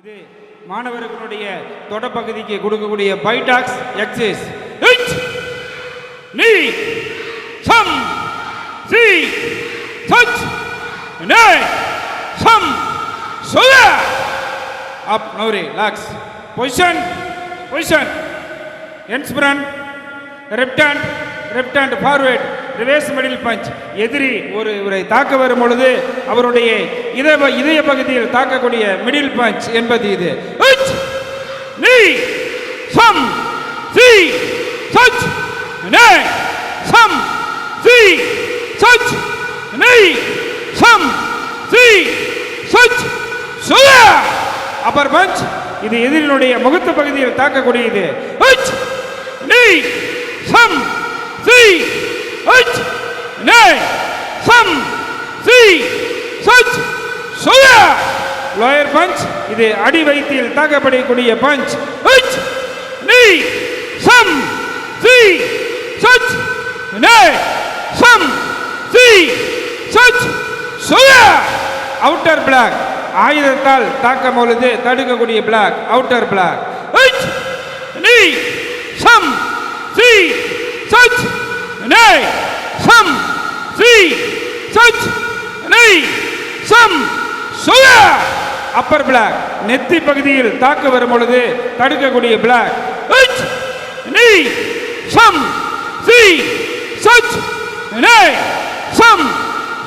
இது மாணவர்களுடைய தொடப்பகுதிக்கு கொடுக்கக்கூடிய பைடாக்ஸ் எக்ஸைஸ். நீ சம் சி சச் நே சம் சுல அப் நோ ரிலாக்ஸ் பொசிஷன் பொசிஷன் என்ஸ்பிரன் left hand forward reverse middle punch. எதிரி ஒருவரை தாக்க வரும் பொழுது அவருடைய இதய பகுதியில் தாக்கக்கூடிய மிடில் பஞ்ச் என்பது இது. நீ சம் சி சச் நே சம் சி சச் நே சம் சி சச் சுல அப்பர் பஞ்ச். இது எதிரினுடைய முகத்து பகுதியில் தாக்கக்கூடியது. நீ சம் சி சச் நே சம் சி சச் சுல லோயர் பஞ்ச். இது அடி வயிற்றில் தாக்கப்படக்கூடிய பஞ்ச். நீ சம் சி சச் நே சம் சி சச் சுல அவுட்டர் பிளாக். ஆயுதத்தால் தாக்கும் பொழுது தடுக்கக்கூடிய பிளாக் அவுட்டர் பிளாக். நீ சம் சி சச் நே சம் சி சச் நே சம் சுல அப்பர் பிளாக். நெத்தி பகுதியில் தாக்க வரும் பொழுது தடுக்கக்கூடிய பிளாக். நீ சம் சி சச் நே சம்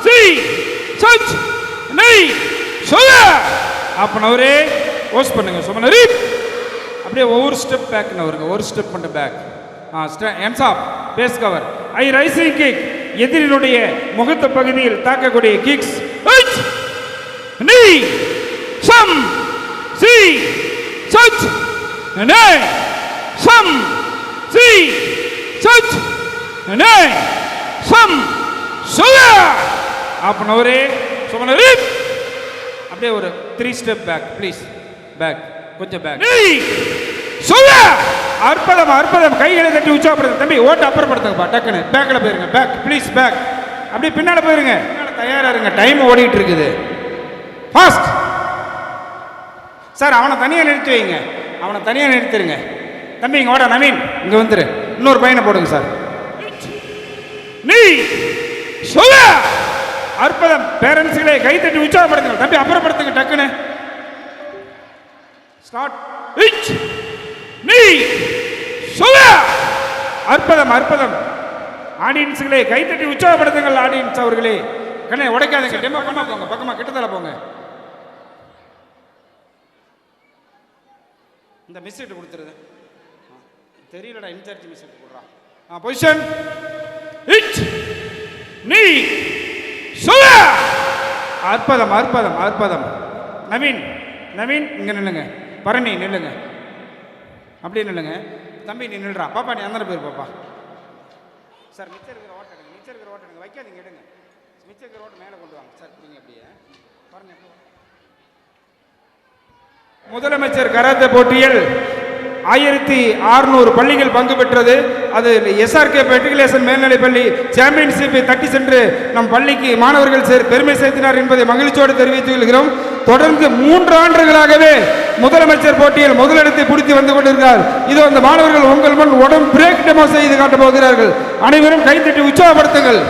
சி சச் நே சுல அப்பனவரே ஓஸ் பண்ணுங்க சுமனரி. அப்படியே ஒவ்வொரு ஸ்டெப் பேக் வருங்க. ஒரு ஸ்டெப் மட்டும் back. Hands up face cover. High rising kick. எதிரினுடைய முகத்து பகுதியில் தாக்கக்கூடிய கிக்ஸ். நீ சம் சி சச் நே சம் சி சச் நே சம் சுல அப்பனவரே சுமனரி. அப்படியே ஒரு 3 ஸ்டெப் பேக் ப்ளீஸ். பேக் கொஞ்சம் பேக். நீ சுல அற்புதம் அற்புதம். கைகளை தட்டி உற்சாகப்படுத்துங்க தம்பி. ஓட்டு அப்புறப்படுத்துங்கப்பா டக்குன்னு. பேக்கில் போயிருங்க. Back please back. அப்படியே பின்னால் போயிருங்க. தயாராக இருங்க. டைம் ஓடிட்டு இருக்குது. Fast sir. அவனை தனியாக நிறுத்தி வைங்க. அவனை தனியாக நிறுத்திடுங்க தம்பி. இங்கே ஓட நவீன் இங்கே வந்துரு. இன்னொரு பையனை போடுங்க சார். நீ சுல அற்புதம். பேரண்ட்ஸ்களை கை தட்டி உற்சாகப்படுத்துங்க தம்பி. அப்புறப்படுத்துங்க டக்குன்னு. ஸ்டார்ட். நீ சுல அற்புதம் அற்புதம். ஆடியன்ஸ்களை கை தட்டி உற்சாகப்படுத்துங்கள். ஆடியன்ஸ் அவர்களே கண்ணை உடைக்காதீங்க. டெமோ பண்ண போங்க. பக்கமா கிட்டத்தல போங்க. இந்த மிஸ்ஸிட்டு கொடுத்துருது தெரியலடா. இன்சார்ஜ் மிஸ்ஸிட்டு கொடுறான். பொசிஷன். நீ சுல அற்புதம் அற்புதம் அற்புதம். நவீன் நவீன் இங்க நில்லுங்க. பரணி நில்லுங்க. அப்படியே நில்லுங்க தம்பி. நீ நில்றா பாப்பா. நீ அந்த பேர் பாப்பா. சார் மிச்சம் இருக்கிற ஓட்டை எடுங்க. மிச்சம் இருக்கிற ஓட்டை எடுங்க. வைக்காதீங்க எடுங்க. மிச்சம் இருக்கிற ஓட்டை மேலே கொண்டு வாங்க சார். நீங்க அப்படியே பாருங்க. முதலமைச்சர் கராத்தே போட்டியில் 1600 பள்ளிகள் பங்கு பெற்றது. அது எஸ்ஆர்கே மெட்ரிகுலேஷன் மேல்நிலைப்பள்ளி சாம்பியன்ஷிப்பை தட்டி சென்று நம் பள்ளிக்கு மாணவர்கள் பெருமை சேர்த்தினார் என்பதை மகிழ்ச்சியோடு தெரிவித்துக் கொள்கிறோம். தொடர்ந்து 3 ஆண்டுகளாகவே முதலமைச்சர் போட்டியில் முதலிடத்தை பிடித்து வந்து கொண்டிருக்கிறார். இதோ அந்த மாணவர்கள் உங்கள் முன் உடம்பு பிரேக் டெமோ செய்து காட்டப் போகிறார்கள். அனைவரும் கைத்தட்டி உற்சாகப்படுத்துங்கள்.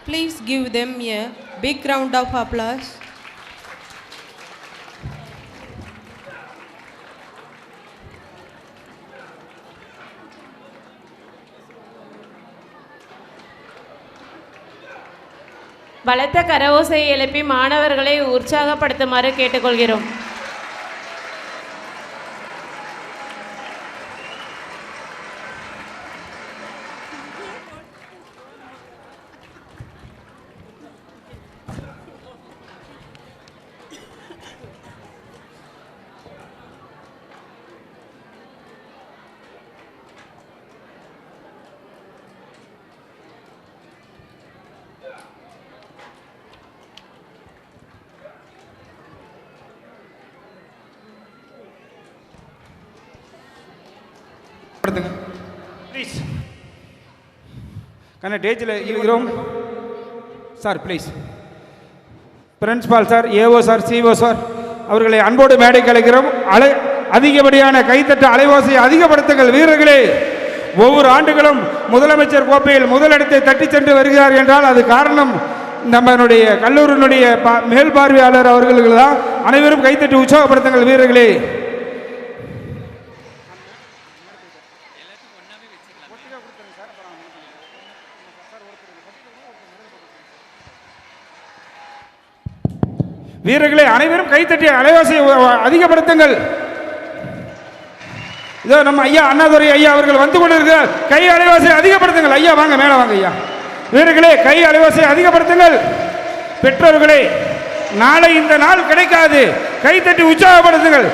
Please give them a big round of applause. பலத்த கரவோசையை எழுப்பி மாணவர்களை உற்சாகப்படுத்துமாறு கேட்டுக்கொள்கிறோம். ப்ளீஸ் கண்ணா டேஜில் இருக்கிறோம் sir. Please principal sir, AO sir, CO sir அவர்களை அன்போடு மேடைக்கு அழைக்கிறோம். அதிகப்படியான கைத்தட்ட அலைவாசியை அதிகப்படுத்துங்கள் வீரர்களே. ஒவ்வொரு ஆண்டுகளும் முதலமைச்சர் கோப்பையில் முதலிடத்தை தட்டி சென்று வருகிறார் என்றால் அது காரணம் நம்மளுடைய கல்லூரியினுடைய மேல் பார்வையாளர் அவர்களுக்கு தான். அனைவரும் கைத்தட்டி உற்சாகப்படுத்துங்கள் வீரர்களே. வீரர்களே அனைவரும் கைத்தட்டி அலைவாசியை அதிகப்படுத்துங்கள். இதோ நம்ம ஐயா அண்ணாதுரை ஐயா அவர்கள் வந்து கொண்டிருக்கிறார். கை அலைவாசியை அதிகப்படுத்துங்கள். ஐயா வாங்க, மேலே வாங்க ஐயா. வீரர்களே கை அலைவாசியை அதிகப்படுத்துங்கள். பெற்றோர்களே நாளை இந்த நாள் கிடைக்காது, கைத்தட்டி உற்சாகப்படுத்துங்கள்.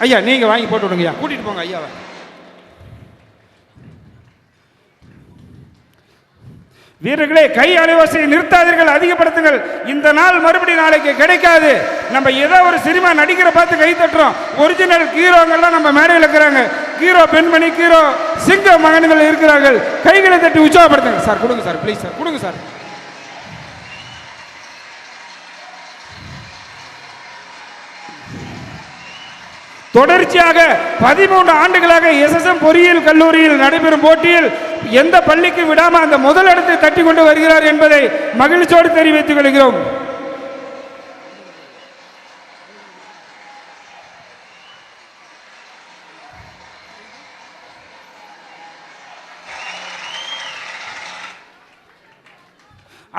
ஐயா நீங்க வாங்கி போட்டு விடுங்க ஐயா, கூட்டிட்டு போங்க ஐயாவை. வீரர்களே கை அலைவாசியை நிறுத்தாதீர்கள், அதிகப்படுத்துங்கள். இந்த நாள் மறுபடி நாளைக்கு கிடைக்காது. நம்ம ஏதோ ஒரு சினிமா நடிக்கிற பார்த்து கை தட்டுறோம். ஒரிஜினல் ஹீரோங்கள்லாம் நம்ம மேடையில் இருக்கிறாங்க. ஹீரோ பெண்மணி, ஹீரோ சிங்க மகன்கள் இருக்கிறார்கள். கைகளை தட்டி உற்சாகப்படுத்துங்க சார். கொடுங்க சார், ப்ளீஸ் சார், கொடுங்க சார். தொடர்ச்சியாக 13 ஆண்டுகளாக SSM பொறியியல் கல்லூரியில் நடைபெறும் போட்டியில் எந்த பள்ளிக்கு விடாம அந்த முதலிடத்தை தட்டி கொண்டு வருகிறார் என்பதை மகிழ்ச்சியோடு தெரிவித்துக் கொள்கிறோம்.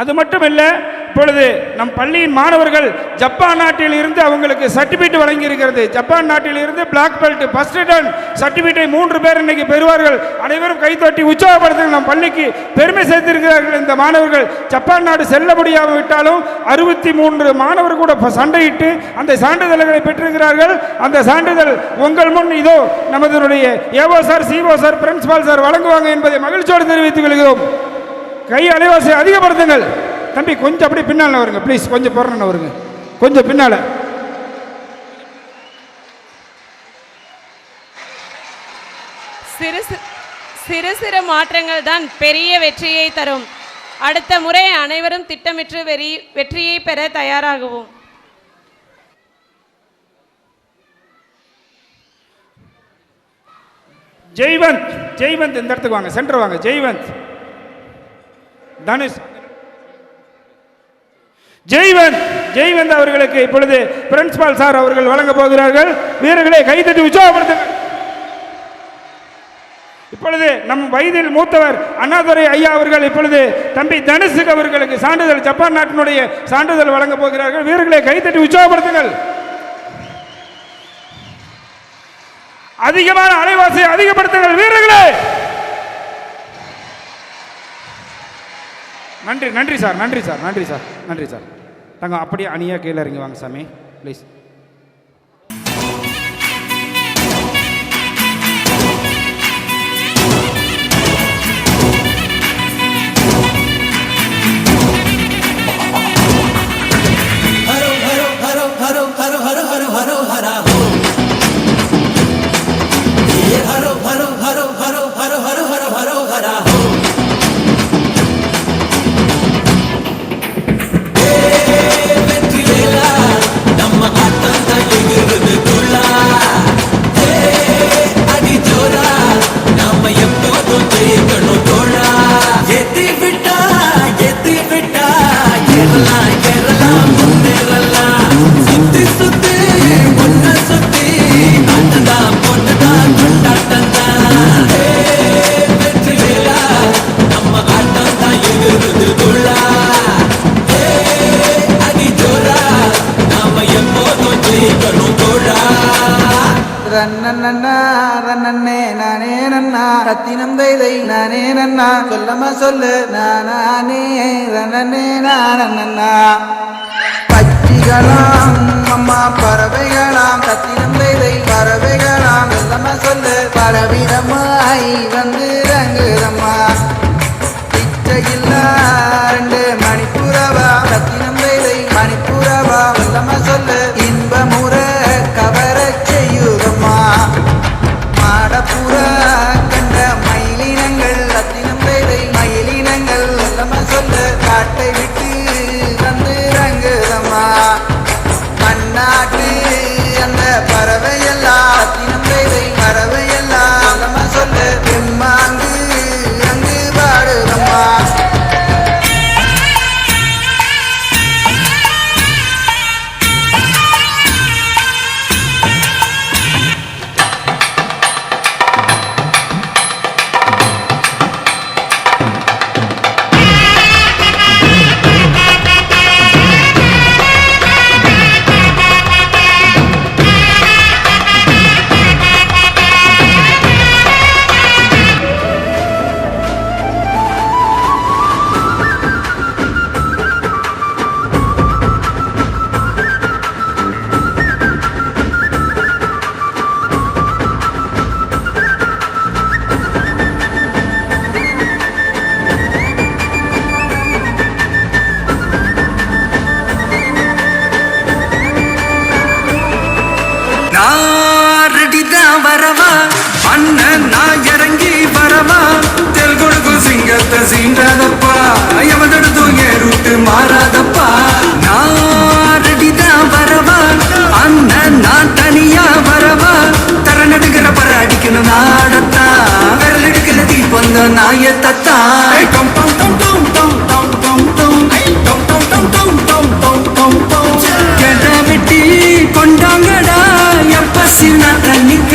அது மட்டுமல்ல, இப்பொழுது நம் பள்ளியின் மாணவர்கள் ஜப்பான் நாட்டில் இருந்து அவங்களுக்கு சர்டிபிகேட் வழங்கி இருக்கிறது. ஜப்பான் நாட்டில் இருந்து பிளாக் பெல்ட் ஃபர்ஸ்ட் டன் சர்டிபிகேட்டை 3 பேர் இன்னைக்கு பெறுவார்கள். அனைவரும் கைத்தட்டி உற்சாகப்படுத்த நம் பள்ளிக்கு பெருமை சேர்த்திருக்கிறார்கள். இந்த மாணவர்கள் ஜப்பான் நாடு செல்ல முடியாமல் விட்டாலும் 63 மாணவர் கூட சண்டையிட்டு அந்த சான்றிதழ்களை பெற்றிருக்கிறார்கள். அந்த சான்றிதழ் உங்கள் முன் இதோ நமதனுடைய AO sir, CO sir, principal sir வழங்குவாங்க என்பதை மகிழ்ச்சியோடு தெரிவித்துக் கொள்கிறோம். கை அலைவாசியை அதிகப்படுத்துங்கள். தம்பி கொஞ்சம் அப்படியே பின்னால் வருங்க ப்ளீஸ், கொஞ்சம் பொருள் வருங்க, கொஞ்சம் பின்னால. சிறு சிறு மாற்றங்கள் தான் பெரிய வெற்றியை தரும். அடுத்த முறை அனைவரும் திட்டமிட்டு வெற்றியை பெற தயாராகுவோம். ஜெய்வந்த், ஜெய்வந்த் இந்த இடத்துக்கு வாங்க, சென்டர் வாங்க. ஜெய்வந்த், தனுஷ், ஜெய்வந்த், ஜெய்வந்த் அவர்களுக்கு இப்பொழுது பிரின்சிபால் சார் அவர்கள் வழங்க போகிறார்கள். வீரர்களை கைதட்டி உற்சாகப்படுத்துங்கள். இப்பொழுது நம் வயதில் மூத்தவர் அண்ணாதுரை ஐயா அவர்கள் இப்பொழுது தம்பி தனுஷுக்கு அவர்களுக்கு சான்றிதழ், ஜப்பான் நாட்டினுடைய சான்றிதழ் வழங்க போகிறார்கள். வீரர்களை கைதட்டி உற்சாகப்படுத்துங்கள். அதிகமான அலைவாசியை அதிகப்படுத்துங்கள் வீரர்களே. நன்றி, நன்றி சார், நன்றி சார், நன்றி சார், நன்றி சார். தங்க அப்படியே அணியா கீழே இறங்கி வாங்க சாமி ப்ளீஸ். நம்ம ஆட்டம் தான் எகிறது துள்ளா. தன்னண்ணா தன்னே நானே நன்னா ரத்தினம் தைதை நானே நன்னா சொல்லமா சொல்லு நானே தன்னே நானண்ணா பச்சிகளாம் அம்மா பறவைகளாம் ரத்தினம் தைதை பறவைகளாம் சொல்லமா சொல்லு பலவிதமாய் வந்து ரங்குதம்மா பிச்சையில்லா ரெண்டு மணிப்புறவா ரத்தினம் தைதை மணிப்புறவா சொல்லமா சொல்லு இன்பமுற கவர செய்யுதம்மா மாடப்புற கண்ட மயிலினங்கள் ரத்தினம் தைதை மயிலினங்கள் சொல்லமா சொல்லு காட்டை விட்டு வந்து ரங்குதம்மா மண்ணாட்டு அந்த பறவையெல்லாம் ரத்தினம் தைதை பறவையெல்லாம் சொல்லமா சொல்லு பெம்மாங்கு அங்கு பாடுதம்மா வரவா அண்ணன் நான் இறங்கி வரவா தெல் கொடுக்கும் சிங்கத்தை சீண்டாதப்பா எவதெடுத்தும் ஏறுட்டு மாறாதப்பா நான் ரெடிதான் வரவா அண்ணன் நான் தனியா வரவா தர நடுக்கிற பர அடிக்கணும் நாடத்தா விரல் எடுக்கல தீ பொந்த நாயத்தா வெட்டி கொண்டாங்கடா எப்ப சின்ன தண்ணிக்க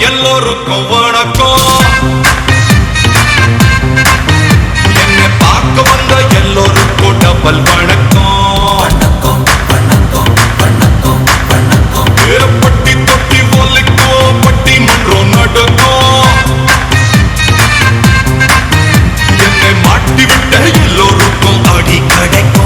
எல்லோருக்கும் வணக்கம். என்னை பார்க்க வந்த எல்லோருக்கும் டபுள் வணக்கம். பட்டி தொட்டி ஒலிக்கும், பட்டி மன்றம் நடக்கும். என்னை மாட்டி விட்ட எல்லோருக்கும் அடி கிடைக்கும்.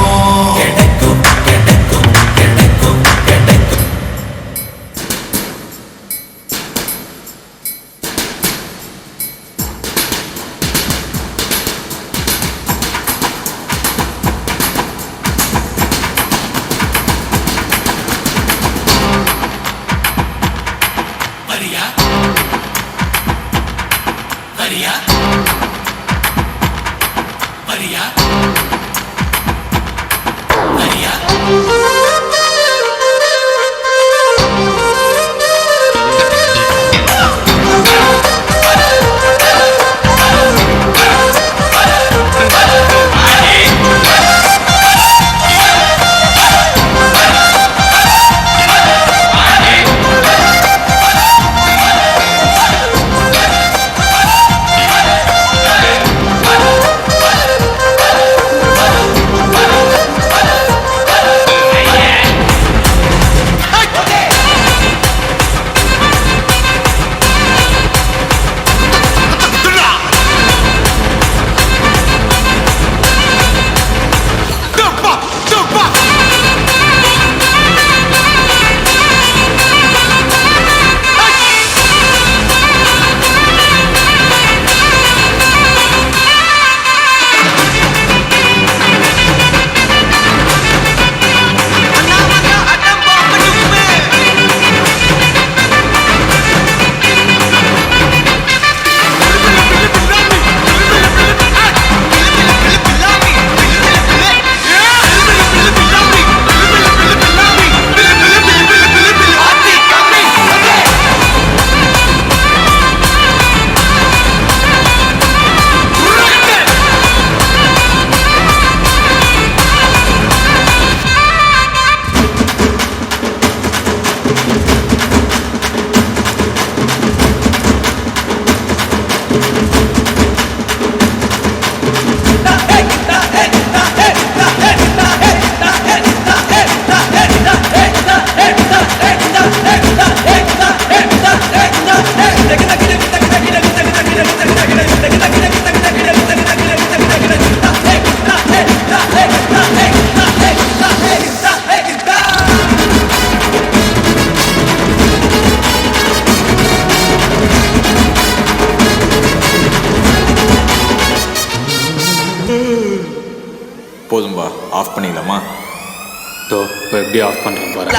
போதும்பா, ஆஃப் பண்ணிடலாமா? தோ இப்போ எப்படி ஆஃப் பண்ணுறேன் பாரு.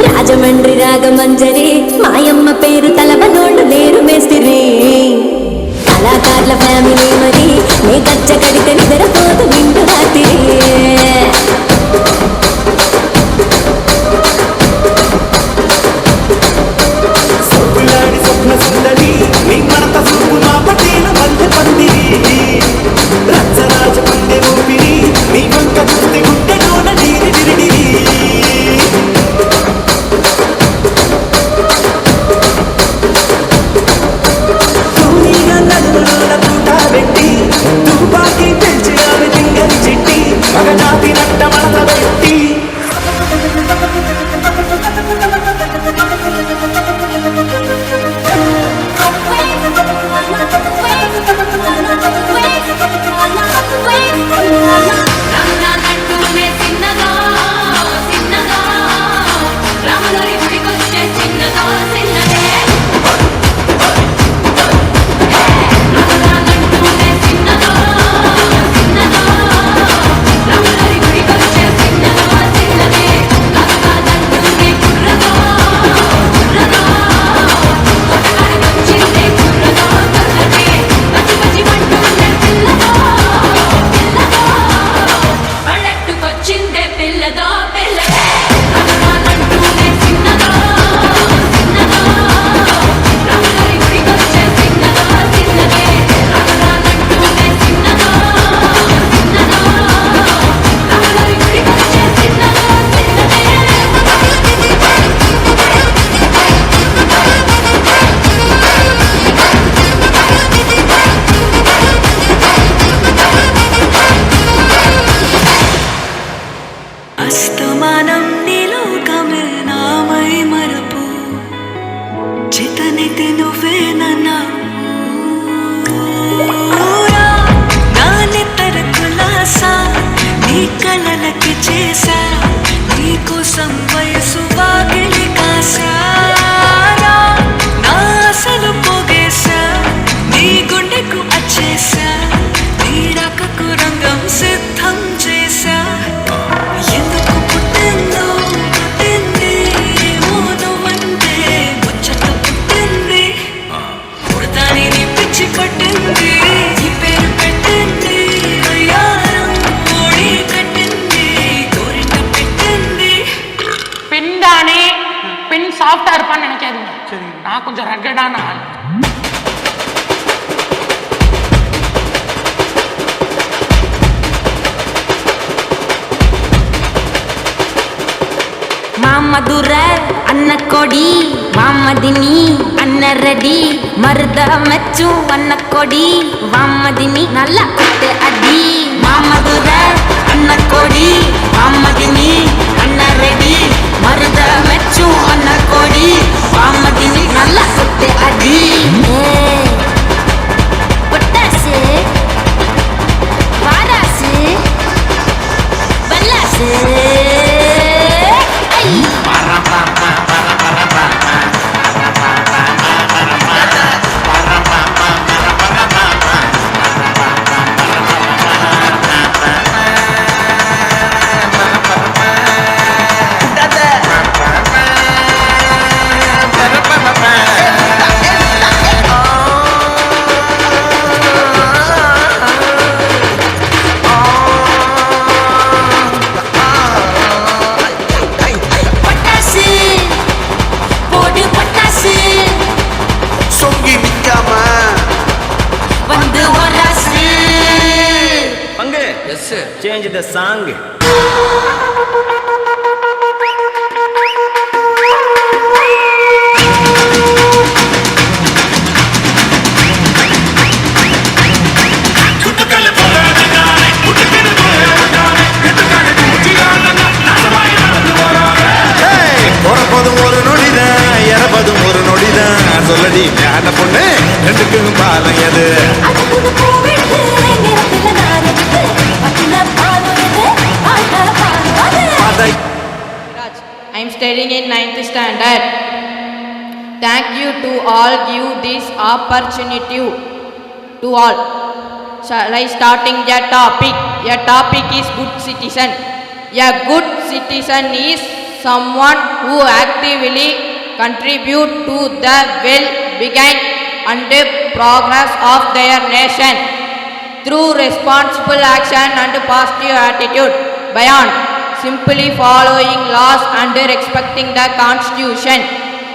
రాజమండ్రి రాగమంజరి మాయమ్మ పేరు తలవనోళ్ళు లేరు మేస్తిరి కళాకారుల ఫ్యామిలీ మరి నీ గచ్చ కడితే నిద్రపోతు నిండు రాత్రి స్వప్న సుందరి నీ మనత సూపు నా పటేల మధ్య పందిరి రచ్చరాజ పందె ఊపిరి నీ వంక చూస్తే గుండెలోన నీరి డిరిడిరి చేతనైతే నువ్వేనన్నా నాని తరకులాసా నీ కలలకి చేసా నీ కోసం వయసు వాగిలి కాసారా నా అసలు పోగేసా నీ గుండెకు అచ్చేసా నీ రాకకు రంగం సిద్ధం చేసా ఎందుకు పుట్టిందో పుట్టింది మోనమంటే ముచ్చట పుట్టింది పుడతాని నీ పిచ్చి పట్టింది ఈ పేరు పెట్టింది అయ్యారం ఓడి కట్టింది கோரிட்ட పెట్టింది பெண் தானே பெண் சாஃப்டா இருப்பான்னு நினைக்காதீங்க. நான் கொஞ்சம் ரகடான ஆள். மாமதுர அன்ன கொடி வாமதினி அன்ன ரெடி மருத மெச்சும் அன்ன கொடி வாமதினி நல்லா குத்து அடி மாமதுர அன்ன கொடி வாமதினி அன்ன ரெடி மருத மெச்சும் அன்ன கொடி வாமதினி நல்லா குத்து அடி பொட்டாசு வாராசு பல்லாசு Change the song. பொறப்பதும் ஒரு நொடிதான் இறப்பதும் ஒரு நொடிதான் சொல்லடி ஞான பொண்ணு ரெண்டுக்கும் பாலம் எது I am studying in 9th standard. Thank you to all give this opportunity to all. Shall I starting a topic? A topic is good citizen. A good citizen is someone who actively contribute to the well-being and progress of their nation through responsible action and positive attitude beyond simply following laws and respecting the constitution.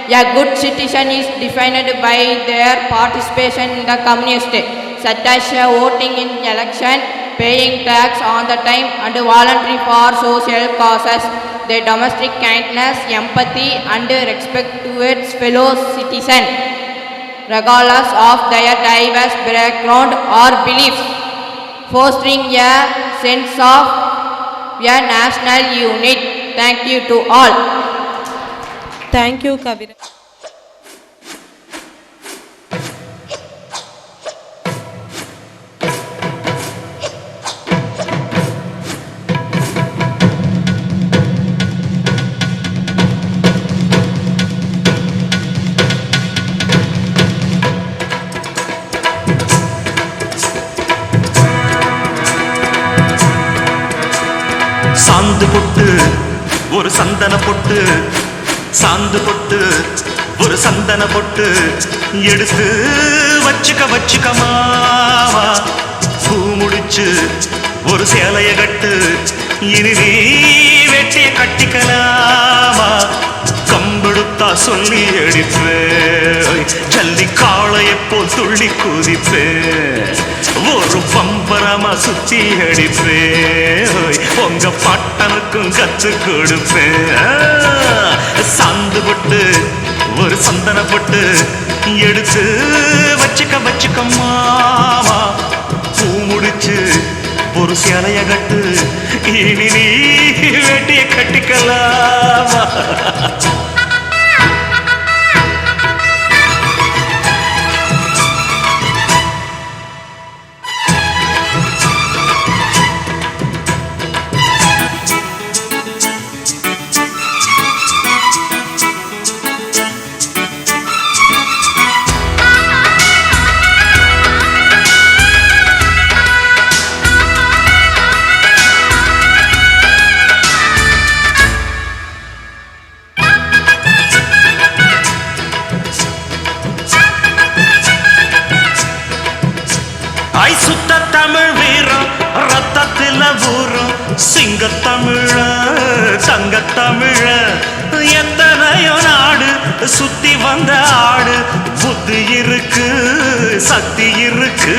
A good citizen is defined by their participation in the community, such as voting in election, paying tax on the time and volunteering for social causes. Their domestic kindness, empathy and respect towards fellow citizens, regardless of their diverse background or beliefs, fostering a sense of a national unit. Thank you to all. Thank you, Kavira. சாந்து பொட்டு ஒரு சந்தன பொட்டு சாந்து பொட்டு ஒரு சந்தன பொட்டு எடுத்து வச்சுக்க மாவா பூ முடிச்சு ஒரு சேலைய கட்டு இனி நீ வெட்டிய கட்டிக்கலாமா கம்பெடுத்தா சொல்லி அடிப்பேன் ஜல்லி காளையை போல் துள்ளி குதிப்பேன் ஒரு பம்பரமா சுத்தி அடிப்பேன் உங்க பட்டனுக்கும் கத்து கொடுப்பேன் சாந்து பொட்டு ஒரு சந்தன பொட்டு எடுத்து வச்சுக்க மாமா பூ முடிச்சு ஒரு சேலைய கட்டு இனி நீ வெட்டிய கட்டிக்கலாமா சிங்கத்தமிழ தங்கத்தமிழ எத்தனையோ நாடு சுத்தி வந்த ஆடு புத்தி இருக்கு சக்தி இருக்கு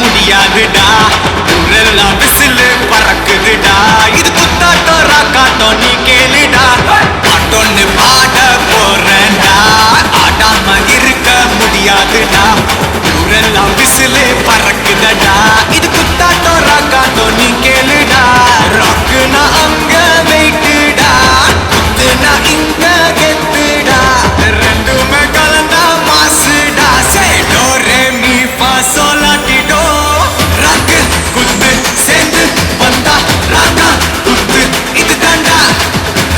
முடியாதுடா ஊரெல்லாம் விசிலு பறக்குதுடா இது குத்தாட்டோ ராக்காட்டோ நீ கேளுடா பாட்டொன்னு பாட போறேன்டா ஆடாம இருக்க முடியாதுடா ஊரெல்லாம் விசிலு பறக்குதடா இது குத்தாட்டோ ராக்காட்டோ நீ கேளுடா ராக்குனா அங்க வெயிட்டுடா குத்துனா இங்க கெத்துடா ரெண்டுமே கலந்தா மாசுடா சே டோ ரே மீ ஃபா சோல் லா டி டோ ராக்கு குத்து சேர்ந்து வந்தா ராக்கா குத்து இது தாண்டா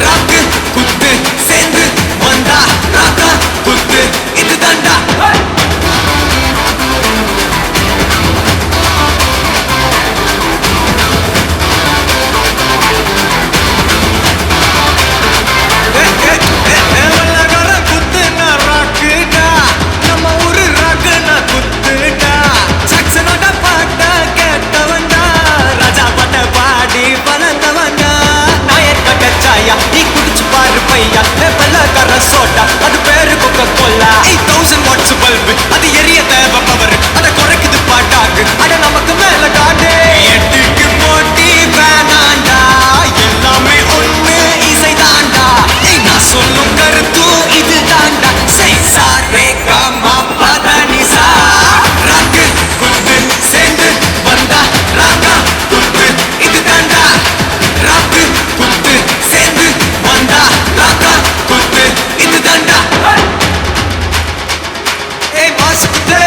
ராக்கு குத்து சேர்ந்து வந்தா ராக்கா குத்து இது தாண்டா சோட்டா அது பேரு கொக்க கோலா 8000 வாட்ஸ் பல்பு அது எரிய தேவை பவர் அத குறைக்குது பாட்டாக்கு அட நமக்கு மேல காடு எட்டுக்கு போட்டி வேணாண்டா எல்லாமே ஒண்ணு இசை தாண்டா நான் சொல்லும் கருத்தும் இது தாண்டா சை சாரே காமா பதனிசா ராக்கு குத்து சேர்ந்து வந்தா ராக்கா குத்து இது தாண்டா ராக்கு குத்து சேர்ந்து வந்தா ராக்கா குத்து இது தாண்டா ஏய் மாஸ் குத்து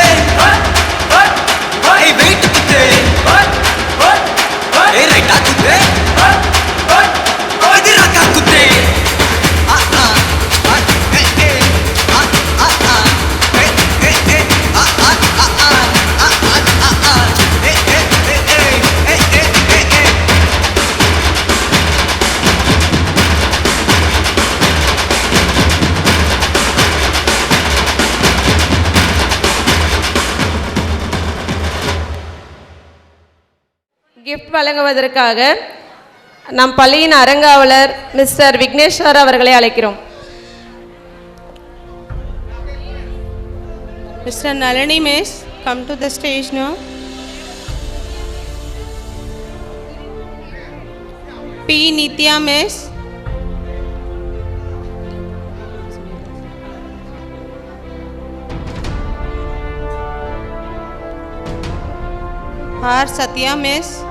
ஏய் வெயிட் குத்து ஏய் ரைட்டா குத்து இது ராக்கா குத்து கிஃப்ட் வழங்குவதற்காக நம் பள்ளியின் அரங்காவலர் மிஸ்டர் விக்னேஷ் சார் அவர்களை அழைக்கிறோம். Mr. Nalini Miss, come to the stage now. P. Nitya Miss. R. Satya Miss.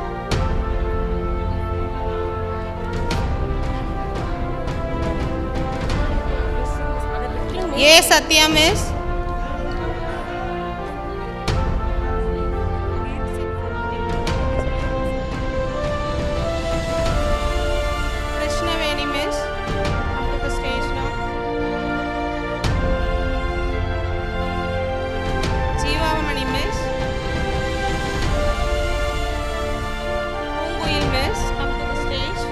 A. Satya Miss. Krishnaveni Miss, come to the stage now. Jeevamani Miss. Punguil Miss, come to the stage.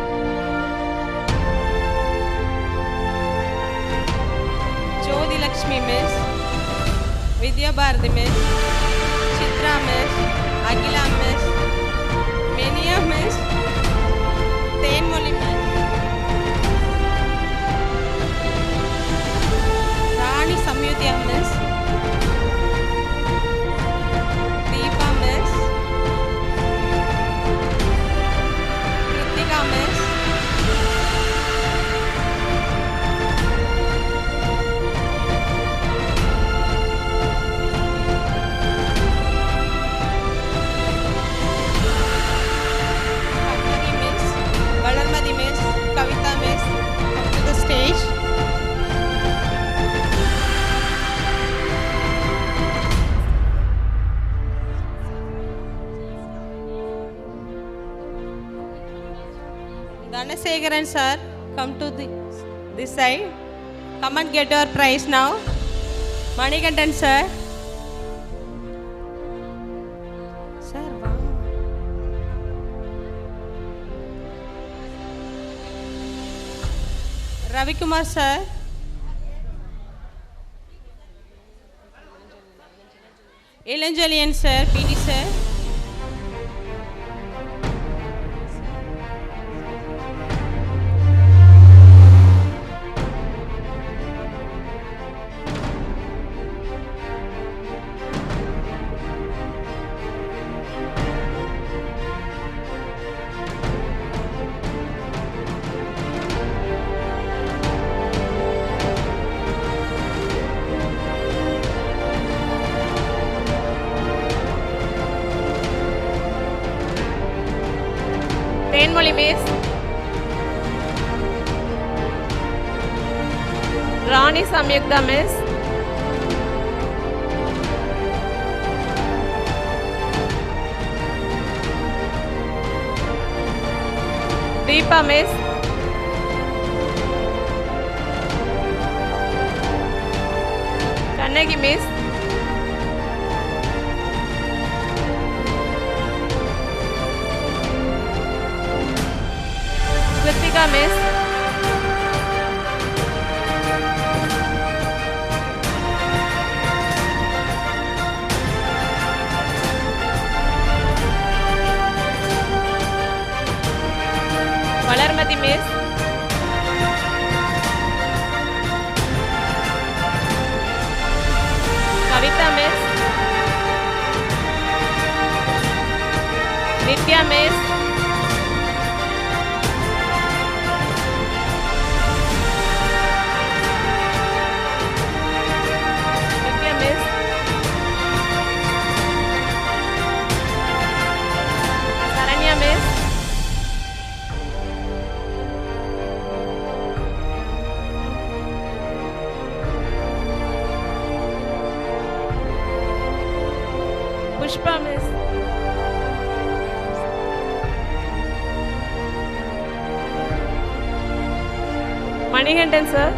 Jyoti Lakshmi Miss. Vidya Bharati Miss. Chitra Miss. Agila Miss. Menia Miss. Tenmoli Miss. Rani Samyuddha Miss. Deepa Miss. Kritika Miss. Dhanasegaran sir, come to this side. Come and get your prize now. Manikandan sir. Sir, wow. Ravikumar sir. Elanjalian sir, PD sir. Tenmoli miss. Rani Samyukta miss. Deepa miss. Kannagi miss. Kritika miss. Valarmati miss. Kavita miss. Nitya miss. Pushpa miss. Manikandan sir.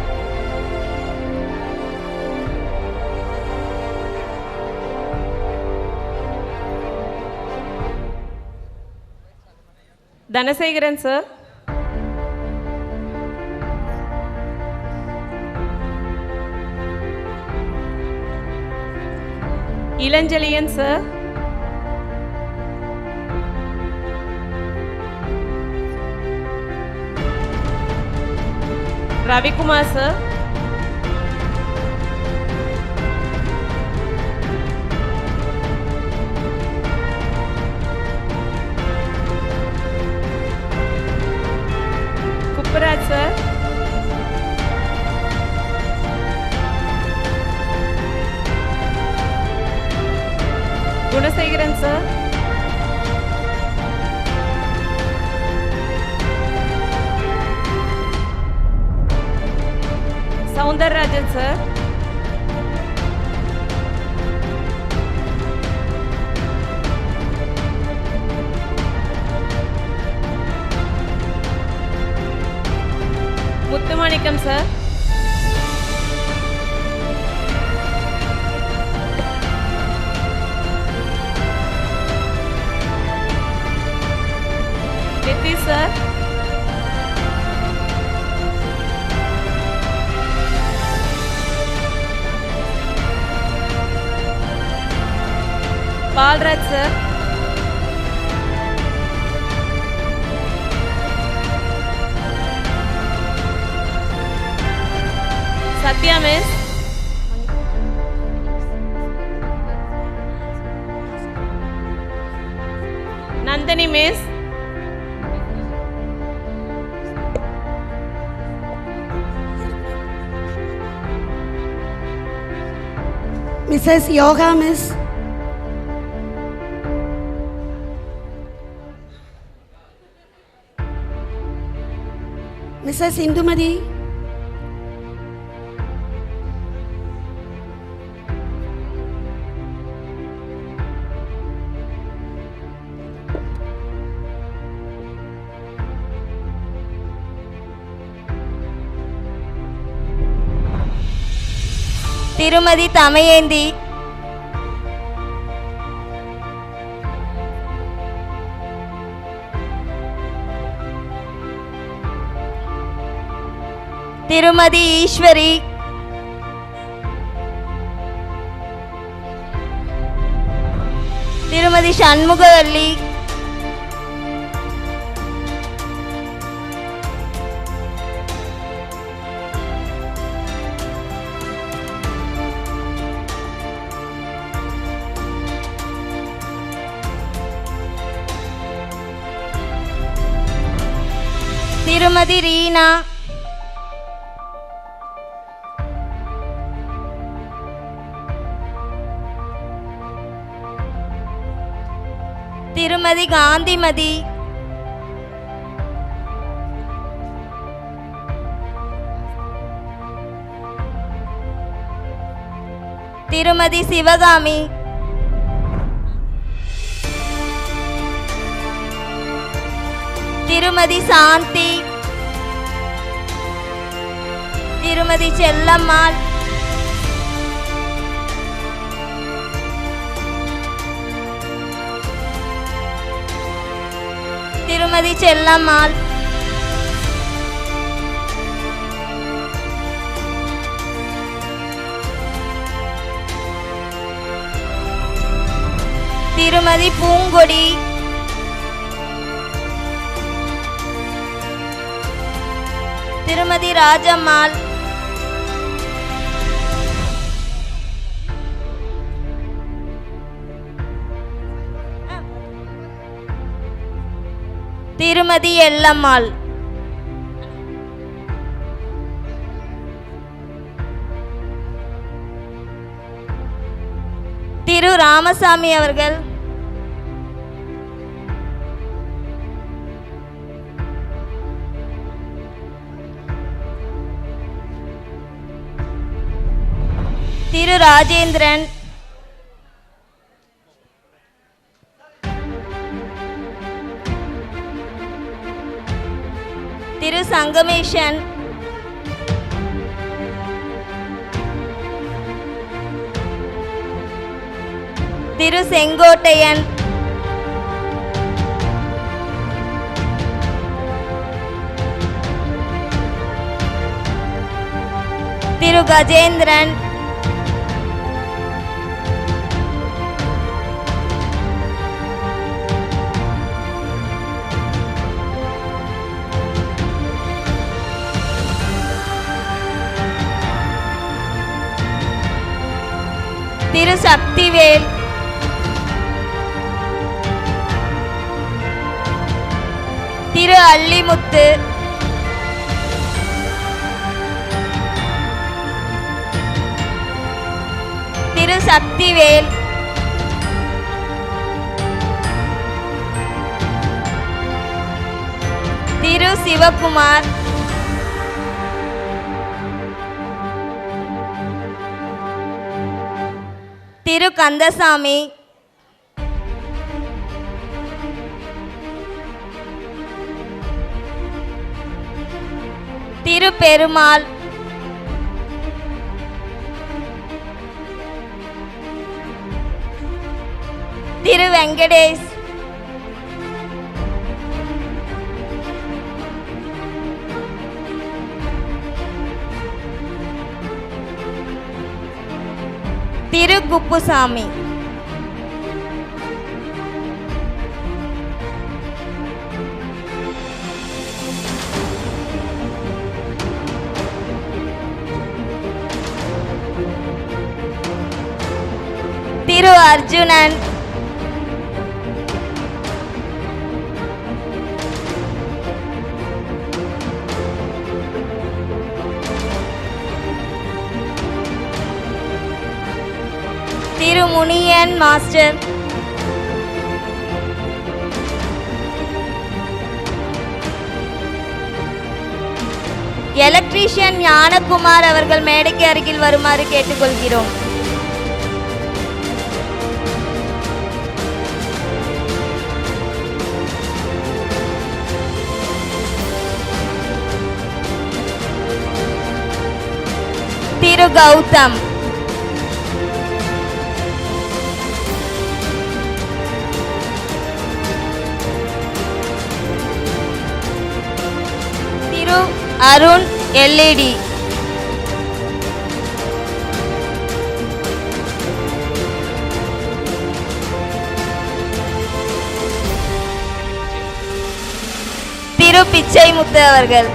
Dhanasegaran sir. Elanjalian sir. Ravikumar sir. Kupparaj sir. Gunasegaran sir. Soundararajan sir. Muthumanikam sir. Nitish sir. Balraj sir. Satya miss. Nandini miss. Mrs. Yoga miss. Mrs. Indumadi. திருமதி தமயந்தி, திருமதி ஈஸ்வரி, திருமதி சண்முகவல்லி, திருமதி ரீனா, திருமதி காந்திமதி, திருமதி சிவகாமி, திருமதி சாந்தி, திருமதி செல்லம்மாள், திருமதி செல்லம்மாள், திருமதி பூங்கொடி, திருமதி ராஜம்மாள், திருமதி எல்லம்மாள், திரு ராமசாமி அவர்கள், திரு ராஜேந்திரன், திரு சங்கமேஷன், திரு செங்கோட்டையன், திரு கஜேந்திரன், திரு சக்திவேல், திரு அல்லிமுத்து, திரு சக்திவேல், திரு சிவகுமார், திரு கந்தசாமி, திரு பெருமாள், திரு வெங்கடேஷ், திரு குப்புசாமி, திரு அர்ஜுனன், திரு முனியன் மாஸ்டர், எலக்ட்ரீஷியன் ஞானகுமார் அவர்கள் மேடைக்கு அருகில் வருமாறு கேட்டுக்கொள்கிறோம். திரு கௌதம், அருண் எல்இடி. திரு பிச்சை முத்து அவர்கள்.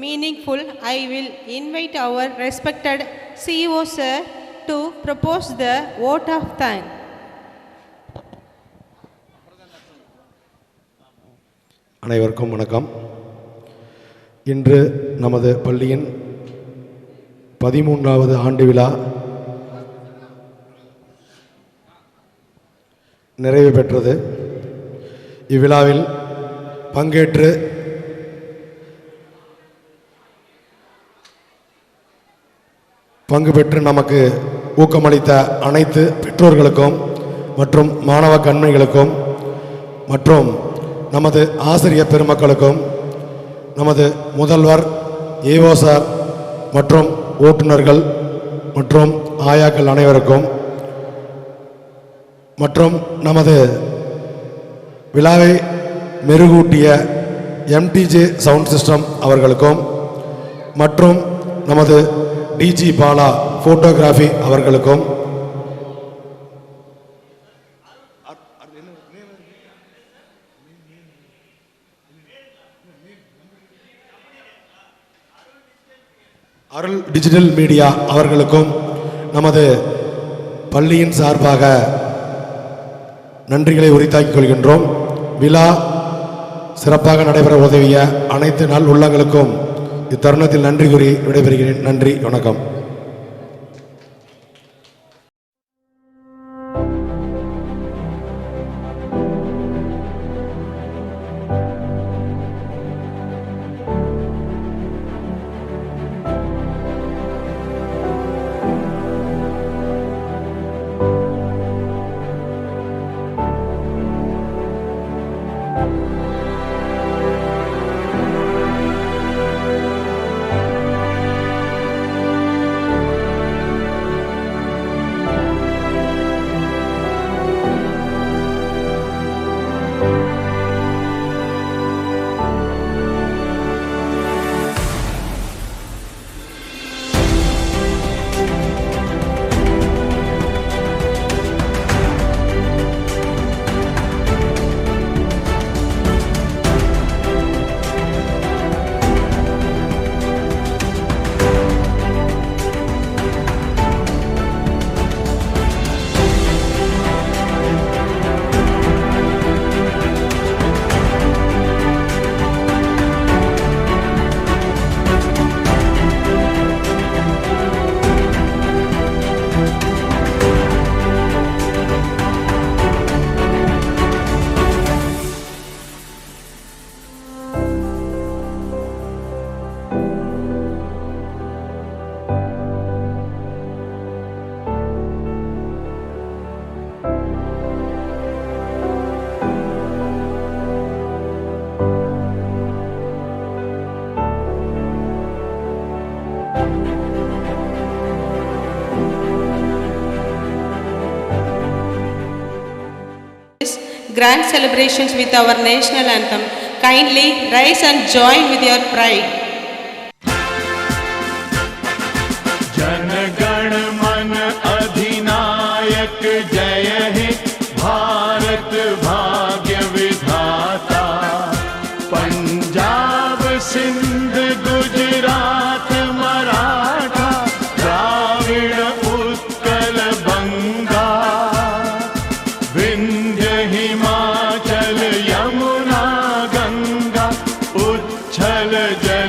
Meaningful, I will invite our respected CEO sir to propose the vote of thanks. அனைவருக்கும் வணக்கம். இன்று நமது பள்ளியின் 13வது ஆண்டு விழா நிறைவு பெற்றது. இவ்விழாவில் பங்கேற்று பங்கு பெற்று நமக்கு ஊக்கமளித்த அனைத்து பெற்றோர்களுக்கும் மற்றும் மாணவ கண்மணிகளுக்கும் மற்றும் நமது ஆசிரியர் பெருமக்களுக்கும் நமது முதல்வர் ஏஓ சார் மற்றும் ஓட்டுநர்கள் மற்றும் ஆயாக்கள் அனைவருக்கும் மற்றும் நமது விழாவை மெருகூட்டிய எம்டிஜே சவுண்ட் சிஸ்டம் அவர்களுக்கும் மற்றும் நமது டிஜி பாலா போட்டோகிராஃபி அவர்களுக்கும் அருள் டிஜிட்டல் மீடியா அவர்களுக்கும் நமது பள்ளியின் சார்பாக நன்றிகளை உரித்தாக்கிக் கொள்கின்றோம். விழா சிறப்பாக நடைபெற உதவிய அனைத்து நல் உள்ளங்களுக்கும் இத்தருணத்தில் நன்றி கூறி விடைபெறுகிறேன். நன்றி, வணக்கம். grand celebrations with our national anthem. Kindly rise and join with your pride. Jana Gana मन अधिनायक जय हे भारत भाग्य विधाता पंजाब सिंध गुजरात मराठा द्राविड़ उत्कल बंगा विंध्य हिमाचल यमुना गंगा उच्छल जय